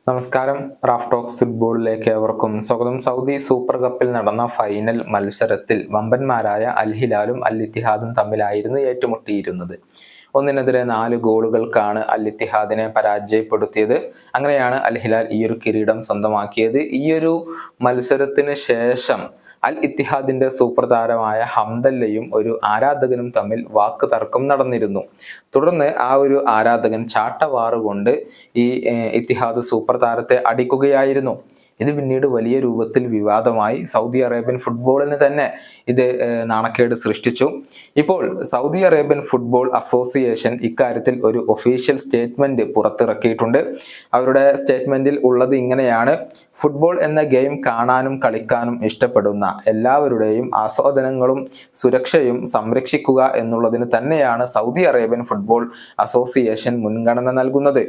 നമസ്കാരം. Raf talks ഫുട്ബോളിലേക്ക് ഏവർക്കും സ്വാഗതം. സൗദി സൂപ്പർ കപ്പിൽ നടന്ന ഫൈനൽ മത്സരത്തിൽ വമ്പന്മാരായ അൽ ഹിലാലും അൽ ഇത്തിഹാദും തമ്മിലായിരുന്നു ഏറ്റുമുട്ടിയിരുന്നത്. 1-4 ഗോളുകൾക്കാണ് അൽ ഇത്തിഹാദിനെ പരാജയപ്പെടുത്തിയത്. അങ്ങനെയാണ് അൽ ഹിലാൽ ഈ ഒരു കിരീടം സ്വന്തമാക്കിയത്. ഈ ഒരു മത്സരത്തിന് ശേഷം അൽ ഇത്തിഹാദിന്റെ സൂപ്പർ താരമായ ഹംദല്ലയും ഒരു ആരാധകനും തമ്മിൽ വാക്ക് തർക്കം നടന്നിരുന്നു. തുടർന്ന് ആ ഒരു ആരാധകൻ ചാട്ടവാറുകൊണ്ട് ഈ ഇത്തിഹാദ് സൂപ്പർ താരത്തെ അടിക്കുകയായിരുന്നു. ഇത് പിന്നീട് വലിയ രൂപത്തിൽ വിവാദമായി. സൗദി അറേബ്യൻ ഫുട്ബോളിന് തന്നെ ഇത് നാണക്കേട് സൃഷ്ടിച്ചു. ഇപ്പോൾ സൗദി അറേബ്യൻ ഫുട്ബോൾ അസോസിയേഷൻ ഇക്കാര്യത്തിൽ ഒരു ഒഫീഷ്യൽ സ്റ്റേറ്റ്മെന്റ് പുറത്തിറക്കിയിട്ടുണ്ട്. അവരുടെ സ്റ്റേറ്റ്മെന്റിൽ ഉള്ളത് ഇങ്ങനെയാണ്: ഫുട്ബോൾ എന്ന ഗെയിം കാണാനും കളിക്കാനും ഇഷ്ടപ്പെടുന്ന എല്ലാവരുടെയും ആസ്വാദനങ്ങളും സുരക്ഷയും സംരക്ഷിക്കുക എന്നുള്ളതിന് തന്നെയാണ് സൗദി അറേബ്യൻ ഫുട്ബോൾ അസോസിയേഷൻ മുൻഗണന നൽകുന്നത്.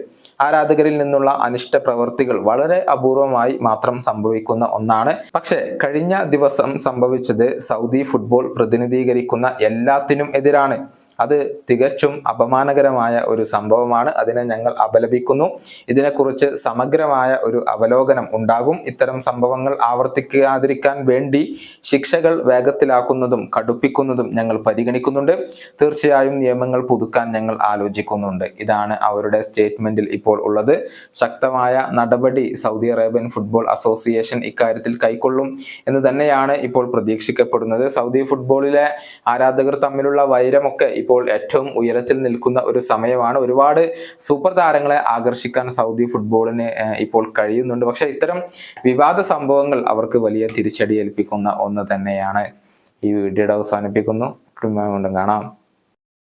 ആരാധകരിൽ നിന്നുള്ള അനിഷ്ട പ്രവൃത്തികൾ വളരെ അപൂർവമായി മാത്രം സംഭവിക്കുന്ന ഒന്നാണ്. പക്ഷെ കഴിഞ്ഞ ദിവസം സംഭവിച്ചത് സൗദി ഫുട്ബോൾ പ്രതിനിധീകരിക്കുന്ന എല്ലാത്തിനും എതിരാണ്. അത് തികച്ചും അപമാനകരമായ ഒരു സംഭവമാണ്. അതിനെ ഞങ്ങൾ അപലപിക്കുന്നു. ഇതിനെക്കുറിച്ച് സമഗ്രമായ ഒരു അവലോകനം ഉണ്ടാകും. ഇത്തരം സംഭവങ്ങൾ ആവർത്തിക്കാതിരിക്കാൻ വേണ്ടി ശിക്ഷകൾ വേഗത്തിലാക്കുന്നതും കടുപ്പിക്കുന്നതും ഞങ്ങൾ പരിഗണിക്കുന്നുണ്ട്. തീർച്ചയായും നിയമങ്ങൾ പുതുക്കാൻ ഞങ്ങൾ ആലോചിക്കുന്നുണ്ട്. ഇതാണ് അവരുടെ സ്റ്റേറ്റ്മെന്റിൽ ഇപ്പോൾ ഉള്ളത്. ശക്തമായ നടപടി സൗദി അറേബ്യൻ ഫുട്ബോൾ അസോസിയേഷൻ ഇക്കാര്യത്തിൽ കൈക്കൊള്ളും എന്ന് തന്നെയാണ് ഇപ്പോൾ പ്രതീക്ഷിക്കപ്പെടുന്നത്. സൗദി ഫുട്ബോളിലെ ആരാധകർ തമ്മിലുള്ള വൈരമൊക്കെ ഇപ്പോൾ ഏറ്റവും ഉയരത്തിൽ നിൽക്കുന്ന ഒരു സമയമാണ്. ഒരുപാട് സൂപ്പർ താരങ്ങളെ ആകർഷിക്കാൻ സൗദി ഫുട്ബോളിന് ഇപ്പോൾ കഴിയുന്നുണ്ട്. പക്ഷെ ഇത്തരം വിവാദ സംഭവങ്ങൾ അവർക്ക് വലിയ തിരിച്ചടി ഏൽപ്പിക്കുന്ന ഒന്ന് തന്നെയാണ്. ഈ വീഡിയോയുടെ അവസാനിപ്പിക്കുന്നു. കാണാം.